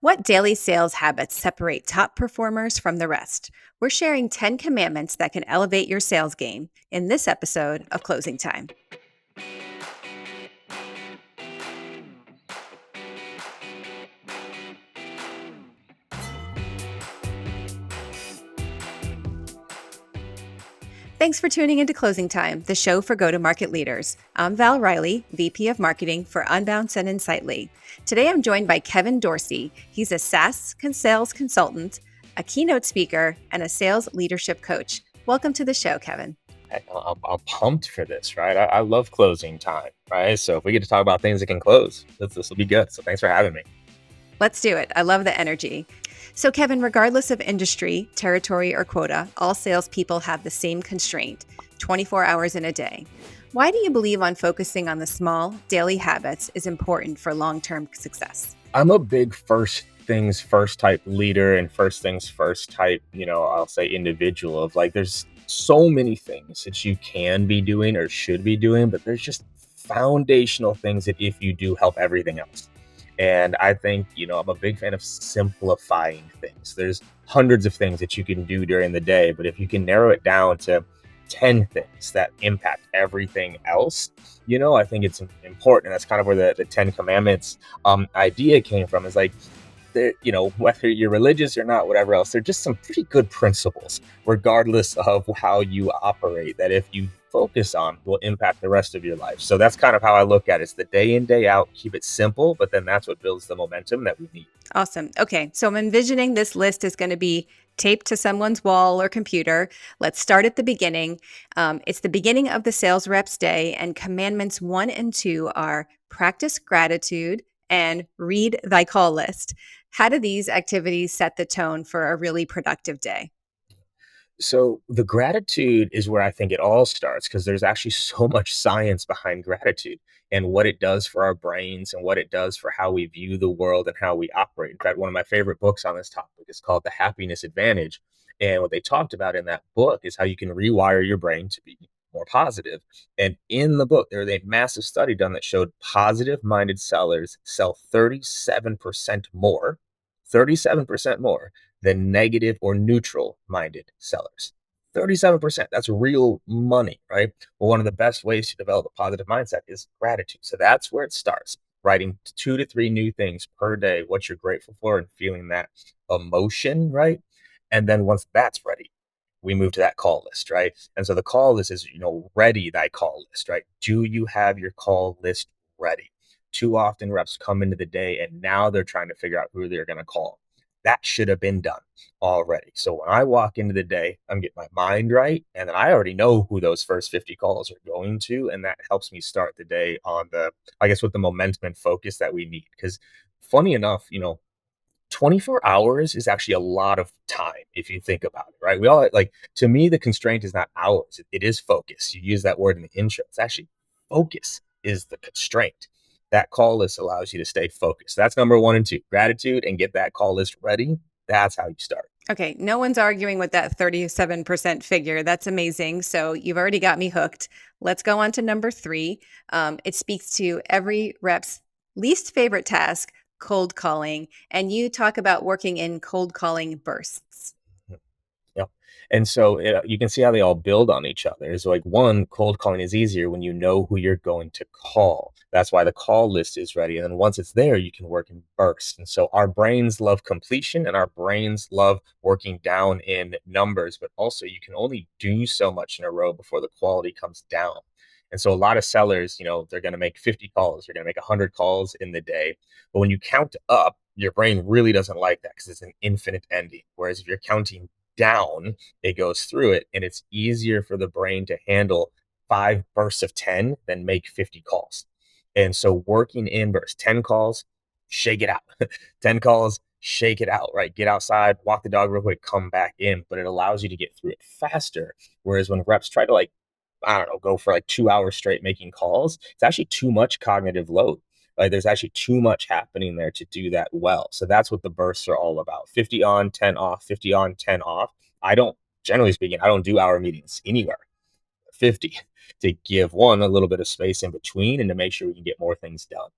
What daily sales habits separate top performers from the rest? We're sharing 10 commandments that can elevate your sales game in this episode of Closing Time. Thanks for tuning into Closing Time, the show for go-to-market leaders. I'm Val Riley, VP of Marketing for Unbound Send Insightly. Today I'm joined by Kevin Dorsey. He's a SaaS Sales Consultant, a Keynote Speaker, and a sales leadership coach. Welcome to the show, Kevin. I'm pumped for this, right? I love closing time, right? So if we get to talk about things that can close, this will be good. So thanks for having me. Let's do it. I love the energy. So, Kevin, regardless of industry, territory, or quota, all salespeople have the same constraint 24 hours in a day. Why do you believe on focusing on the small, daily habits is important for long-term success? I'm a big first things first type leader and first things first type, I'll say individual of like, there's so many things that you can be doing or should be doing, but there's just foundational things that if you do help everything else. And I think, I'm a big fan of simplifying things. There's hundreds of things that you can do during the day, but if you can narrow it down to 10 things that impact everything else, I think it's important. And that's kind of where the 10 commandments idea came from, is like, whether you're religious or not, whatever else, they're just some pretty good principles, regardless of how you operate, that if you focus on will impact the rest of your life. So that's kind of how I look at it. It's the day in, day out, keep it simple, but then that's what builds the momentum that we need. Awesome. Okay. So I'm envisioning this list is going to be taped to someone's wall or computer. Let's start at the beginning. It's the beginning of the sales rep's day, and commandments 1 and 2 are practice gratitude and read thy call list. How do these activities set the tone for a really productive day? So the gratitude is where I think it all starts, because there's actually so much science behind gratitude and what it does for our brains and what it does for how we view the world and how we operate. In fact, one of my favorite books on this topic is called The Happiness Advantage. And what they talked about in that book is how you can rewire your brain to be more positive. And in the book, there was a massive study done that showed positive minded sellers sell 37% more than negative or neutral minded sellers. 37%. That's real money, right? Well, one of the best ways to develop a positive mindset is gratitude. So that's where it starts. Writing 2 to 3 new things per day, what you're grateful for, and feeling that emotion, right? And then once that's ready, we move to that call list, right? And so the call list is, ready thy call list, right? Do you have your call list ready? Too often reps come into the day and now they're trying to figure out who they're going to call. That should have been done already. So when I walk into the day, I'm getting my mind right. And then I already know who those first 50 calls are going to. And that helps me start the day on with the momentum and focus that we need. Because funny enough, 24 hours is actually a lot of time if you think about it, right? We all to me, the constraint is not hours. It is focus. You use that word in the intro. It's actually focus is the constraint. That call list allows you to stay focused. That's number 1 and 2, gratitude, and get that call list ready. That's how you start. Okay, no one's arguing with that 37% figure. That's amazing. So you've already got me hooked. Let's go on to number 3. It speaks to every rep's least favorite task, cold calling. And you talk about working in cold calling bursts. Yeah. And so you can see how they all build on each other. It's like, one, cold calling is easier when you know who you're going to call. That's why the call list is ready. And then once it's there, you can work in bursts. And so our brains love completion and our brains love working down in numbers, but also you can only do so much in a row before the quality comes down. And so a lot of sellers, they're going to make 50 calls, they're going to make 100 calls in the day. But when you count up, your brain really doesn't like that because it's an infinite ending. Whereas if you're counting down, it goes through it, and it's easier for the brain to handle 5 bursts of 10 than make 50 calls. And so working in bursts, 10 calls, shake it out. 10 calls, shake it out, right? Get outside, walk the dog real quick, come back in, but it allows you to get through it faster. Whereas when reps try to go for 2 hours straight making calls, it's actually too much cognitive load. There's actually too much happening there to do that well. So that's what the bursts are all about. 50 on, 10 off, 50 on, 10 off. Generally speaking, I don't do hour meetings anywhere. 50 to give a little bit of space in between and to make sure we can get more things done.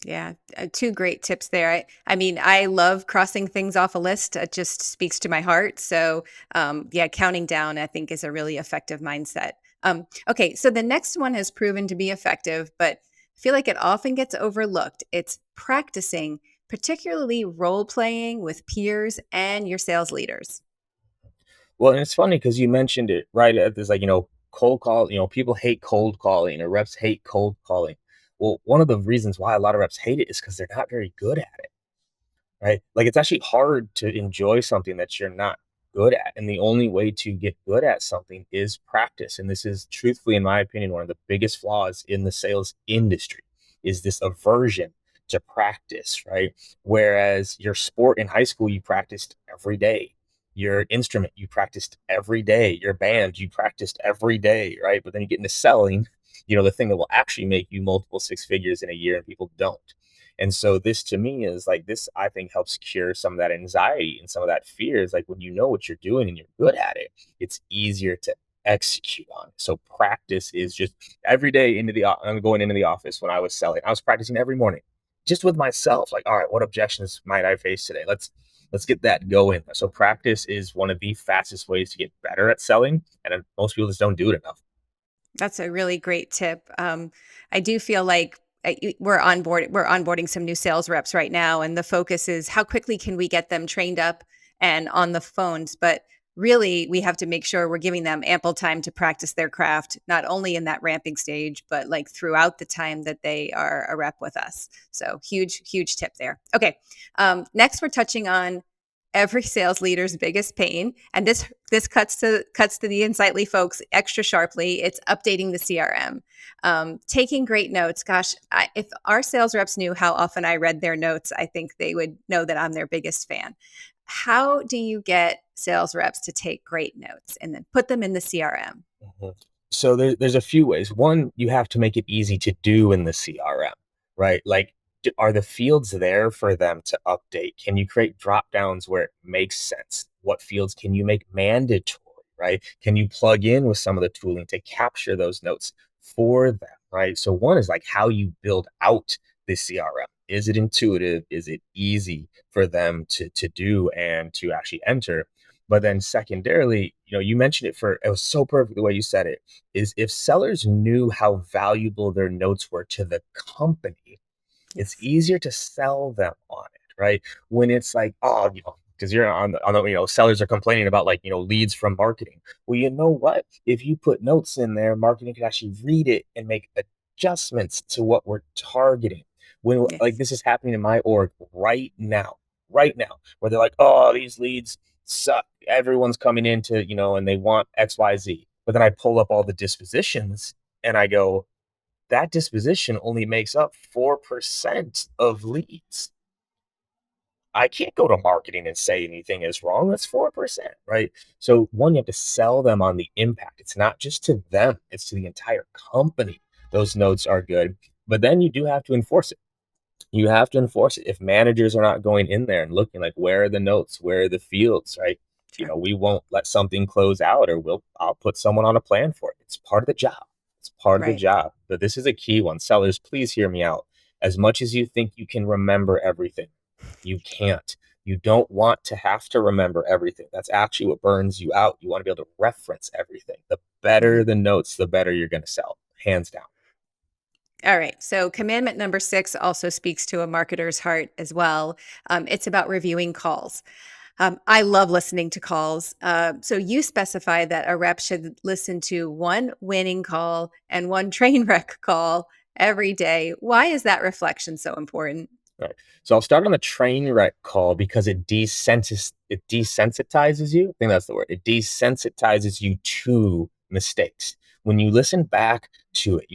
Yeah, two great tips there. I mean, I love crossing things off a list. It just speaks to my heart. So, yeah, counting down, I think, is a really effective mindset. Okay, so the next one has proven to be effective, but I feel like it often gets overlooked. It's practicing, particularly role playing with peers and your sales leaders. Well, and it's funny because you mentioned it right at this, like, cold call, people hate cold calling or reps hate cold calling. Well, one of the reasons why a lot of reps hate it is because they're not very good at it. Right? Like, it's actually hard to enjoy something that you're not good at, and the only way to get good at something is practice, and this is truthfully, in my opinion, one of the biggest flaws in the sales industry, is this aversion to practice, right? Whereas your sport in high school, you practiced every day. Your instrument, you practiced every day. Your band, you practiced every day, right? But then you get into selling, the thing that will actually make you multiple six figures in a year, and people don't. And so this to me is like this, I think, helps cure some of that anxiety and some of that fear. Is like when you know what you're doing and you're good at it, it's easier to execute on. So practice is just every day I'm going into the office when I was selling. I was practicing every morning just with myself. Like, all right, what objections might I face today? Let's get that going. So practice is one of the fastest ways to get better at selling. And most people just don't do it enough. That's a really great tip. I do feel like we're onboarding some new sales reps right now, and the focus is how quickly can we get them trained up and on the phones. But really, we have to make sure we're giving them ample time to practice their craft, not only in that ramping stage, but like throughout the time that they are a rep with us. So huge tip there. Okay, next we're touching on every sales leader's biggest pain, and this cuts to the insightly folks extra sharply. It's updating the CRM, taking great notes. Gosh, if our sales reps knew how often I read their notes, I think they would know that I'm their biggest fan. How do you get sales reps to take great notes and then put them in the CRM? Mhm. So there's a few ways. One, you have to make it easy to do in the CRM, right? Like, are the fields there for them to update? Can you create drop downs where it makes sense? What fields can you make mandatory, right? Can you plug in with some of the tooling to capture those notes for them, right? So one is like how you build out the CRM. Is it intuitive? Is it easy for them to do and to actually enter? But then secondarily, you mentioned it was so perfect the way you said it, is if sellers knew how valuable their notes were to the company, it's Yes. easier to sell them on it, right? When it's like, oh, because you're sellers are complaining about like, leads from marketing. Well, you know what? If you put notes in there, marketing can actually read it and make adjustments to what we're targeting. When like Yes. this is happening in my org right now, where they're like, oh, these leads suck. Everyone's coming into, and they want XYZ. But then I pull up all the dispositions and I go, that disposition only makes up 4% of leads. I can't go to marketing and say anything is wrong. That's 4%, right? So one, you have to sell them on the impact. It's not just to them, it's to the entire company. Those notes are good. But then you do have to enforce it. You have to enforce it. If managers are not going in there and looking like, where are the notes? Where are the fields, right? Sure. We won't let something close out, or I'll put someone on a plan for it. It's part of the job. It's part of the Right. job. But this is a key one. Sellers, please hear me out. As much as you think you can remember everything, you can't. You don't want to have to remember everything. That's actually what burns you out. You want to be able to reference everything. The better Mhm. the notes, the better you're going to sell, hands down. All right. So, commandment number 6 also speaks to a marketer's heart as well. It's about reviewing calls. I love listening to calls. So, you specify that a rep should listen to one winning call and one train wreck call every day. Why is that reflection so important? Right. So I'll start on the train wreck call because it desensitizes you. I think that's the word. It desensitizes you to mistakes. When you listen back to it,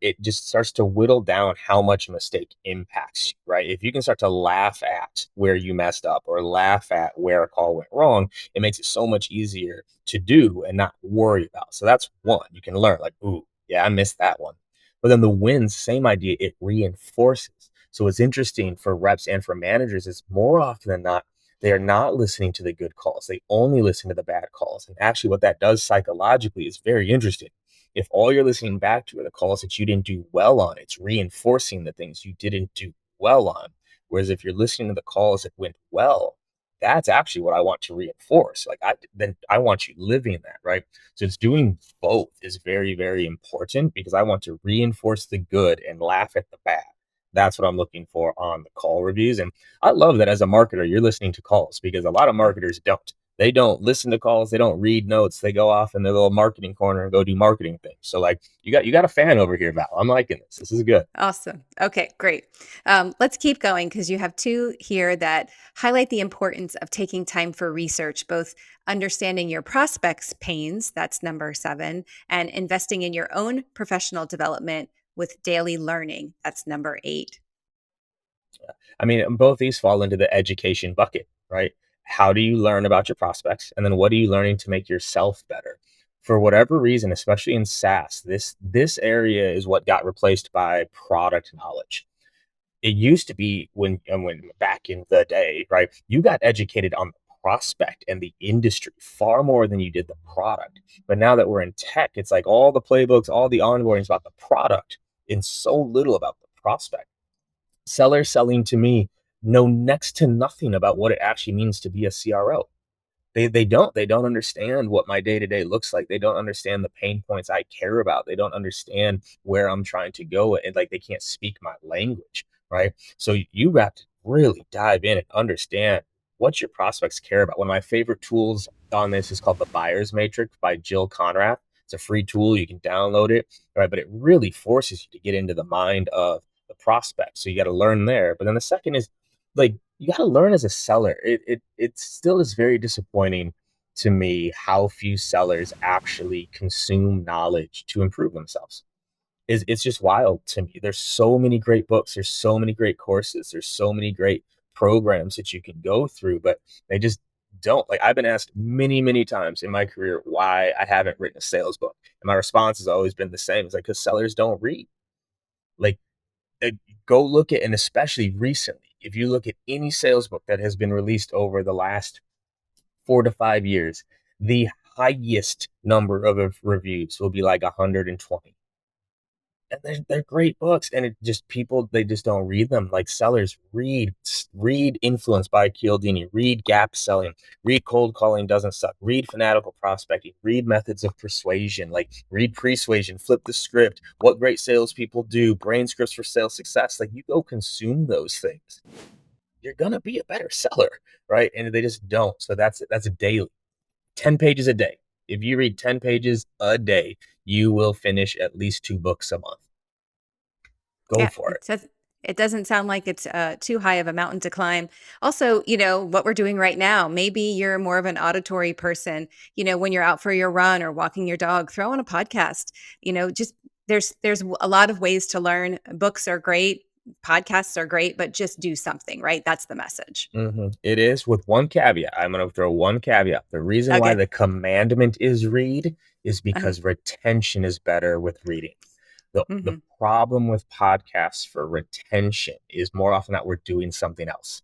it just starts to whittle down how much a mistake impacts you, right? If you can start to laugh at where you messed up or laugh at where a call went wrong, it makes it so much easier to do and not worry about. So that's one. You can learn like, ooh, yeah, I missed that one. But then the wins, same idea, it reinforces. So what's interesting for reps and for managers is more often than not, they are not listening to the good calls. They only listen to the bad calls. And actually what that does psychologically is very interesting. If all you're listening back to are the calls that you didn't do well on, it's reinforcing the things you didn't do well on. Whereas if you're listening to the calls that went well, that's actually what I want to reinforce. Like then I want you living that, right? So it's doing both is very, very important because I want to reinforce the good and laugh at the bad. That's what I'm looking for on the call reviews. And I love that as a marketer, you're listening to calls because a lot of Oh, marketers don't. They don't listen to calls. They don't read notes. They go off in their little marketing corner and go do marketing things. So like you got a fan over here, Val. I'm liking this. This is good. awesome. Okay, great. Let's keep going because you have two here that highlight the importance of taking time for research, both understanding your prospects' pains, that's number 7, and investing in your own professional development with daily learning, that's number 8. I mean, both these fall into the education bucket, right? How do you learn about your prospects? And then what are you learning to make yourself better? For whatever reason, especially in SaaS, this area is what got replaced by product knowledge. It used to be when back in the day, right? You got educated on the prospect and the industry far more than you did the product. But now that we're in tech, it's like all the playbooks, all the onboardings about the product and so little about the prospect. Sellers selling to me know next to nothing about what it actually means to be a CRO. They don't understand what my day-to-day looks like. They don't understand the pain points I care about. They don't understand where I'm trying to go, and like they can't speak my language, right? So you have to really dive in and understand what your prospects care about. One of my favorite tools on this is called the Buyer's Matrix by Jill Conrad. It's a free tool. You can download it, right? But it really forces you to get into the mind of the prospect. So you got to learn there. But then the second is like you got to learn as a seller. It still is very disappointing to me how few sellers actually consume knowledge to improve themselves. It's just wild to me. There's so many great books, there's so many great courses, there's so many great programs that you can go through, but they just don't. Like I've been asked many, many times in my career why I haven't written a sales book. And my response has always been the same. It's like because sellers don't read. Like uh, go look at, and especially recently, if you look at any sales book that has been released over the last 4 to 5 years, the highest number of reviews will be like 120. And they're great books, and it just people they just don't read them. Like sellers, read Influence by Cialdini, read Gap Selling, read Cold Calling Doesn't Suck, read Fanatical Prospecting, read Methods of Persuasion, like read Persuasion, Flip the Script, What Great Salespeople Do, Brain Scripts for Sales Success. Like you go consume those things, you're gonna be a better seller, right? And they just don't. So that's a daily, 10 pages a day. If you read 10 pages a day, you will finish at least 2 books a month. Go Yeah, for it. it doesn't sound like it's too high of a mountain to climb. Also, what we're doing right now, maybe you're more of an auditory person. When you're out for your run or walking your dog, throw on a podcast. Just there's a lot of ways to learn. Books are great, podcasts are great, but just do something, right? That's the message. It is with one caveat. I'm going to throw one caveat. The reason why Okay. the commandment is read is Uh-huh. because retention is better with reading. The Hmm. problem with podcasts for retention is more often that we're doing something else.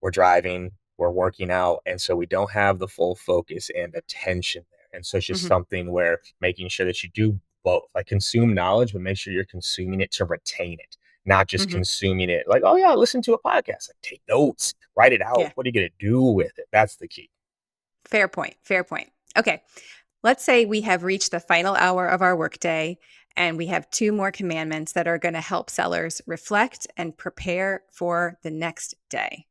We're driving, we're working out, and so we don't have the full focus and attention there. And so it's just Hmm. something where making sure that you do both, like consume knowledge, but make sure you're consuming it to retain it, not just Hmm. consuming it like, oh yeah, listen to a podcast. Like take notes, write it out. Yeah. What are you gonna do with it? That's the key. Fair point. Fair point. Okay. Let's say we have reached the final hour of our workday and we have two more commandments that are going to help sellers reflect and prepare for the next day.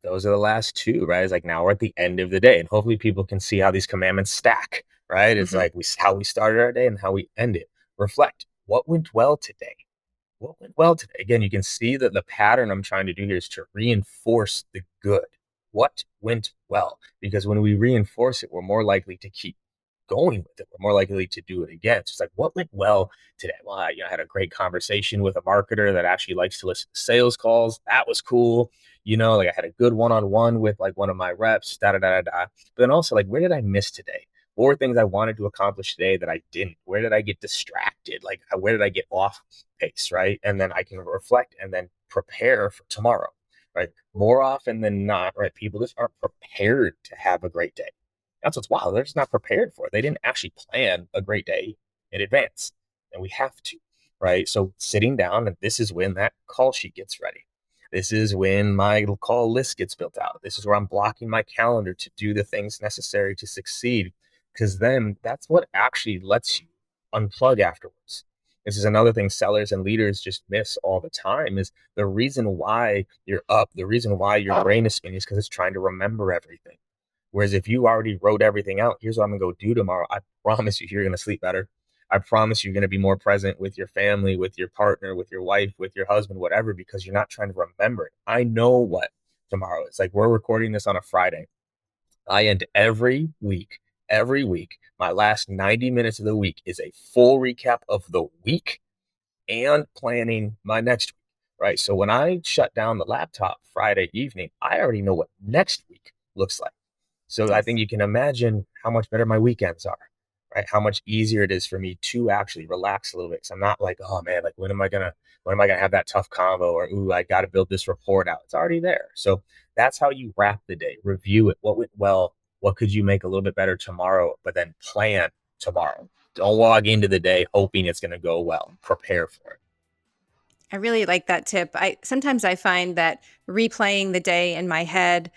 Those are the last two, right? It's like now we're at the end of the day, and hopefully people can see how these commandments stack, right? It's Hmm. like how we started our day and how we end it. Reflect. What went well today? What went well today? Again, you can see that the pattern I'm trying to do here is to reinforce the good. What went well? Because when we reinforce it, we're more likely to keep going with it. We're more likely to do it again. So it's like, what went well today? Well, I had a great conversation with a marketer that actually likes to listen to sales calls. That was cool. Like I had a good one-on-one with like one of my reps, da da da da da. But then also like, where did I miss today? What were things I wanted to accomplish today that I didn't? Where did I get distracted? Like, where did I get off pace, right? And then I can reflect and then prepare for tomorrow, right? More often than not, right? People just aren't prepared to have a great day. That's what's wild. They're just not prepared for it. They didn't actually plan a great day in advance, and we have to, right? So sitting down, and this is when that call sheet gets ready. This is when my call list gets built out. This is where I'm blocking my calendar to do the things necessary to succeed. Because then that's what actually lets you unplug afterwards. This is another thing sellers and leaders just miss all the time, is the reason why you're up, the reason why your brain is spinning is because it's trying to remember everything. Whereas if you already wrote everything out, here's what I'm gonna go do tomorrow, I promise you, you're gonna sleep better. I promise you're gonna be more present with your family, with your partner, with your wife, with your husband, whatever, because you're not trying to remember it. I know what tomorrow is. Like, we're recording this on a Friday. I end every week, my last 90 minutes of the week is a full recap of the week and planning my next week, right? So when I shut down the laptop Friday evening, I already know what next week looks like. So I Yes. think you can imagine how much better my weekends are, right? How much easier it is for me to actually relax a little bit. Cause I'm not like, oh man, like when am I gonna have that tough combo, or ooh, I got to build this report out. It's already there. So that's how you wrap the day, review it. What went well? What could you make a little bit better tomorrow? But then plan tomorrow. Don't log into the day hoping it's going to go well. Prepare for it. I really like that tip. I sometimes I find that replaying the day in my head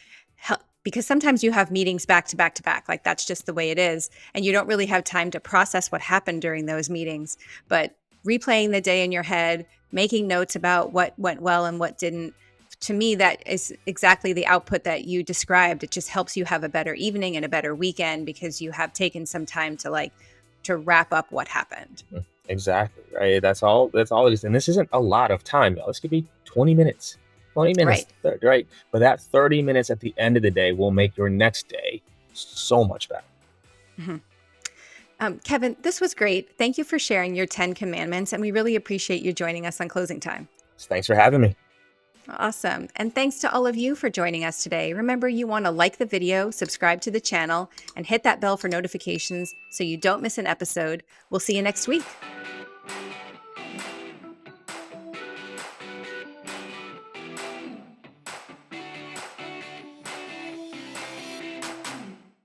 because sometimes you have meetings back to back to back, like that's just the way it is, and you don't really have time to process what happened during those meetings. But replaying the day in your head, making notes about what went well and what didn't, to me that is exactly the output that you described. It just helps you have a better evening and a better weekend because you have taken some time to wrap up what happened. Exactly. Right. That's all it is. And this isn't a lot of time, y'all. This could be 20 minutes. 20 minutes, Right. right? But that 30 minutes at the end of the day will make your next day so much better. Mhm. Kevin, this was great. Thank you for sharing your 10 commandments, and we really appreciate you joining us on Closing Time. So thanks for having me. Awesome. And thanks to all of you for joining us today. Remember, you want to like the video, subscribe to the channel, and hit that bell for notifications so you don't miss an episode. We'll see you next week.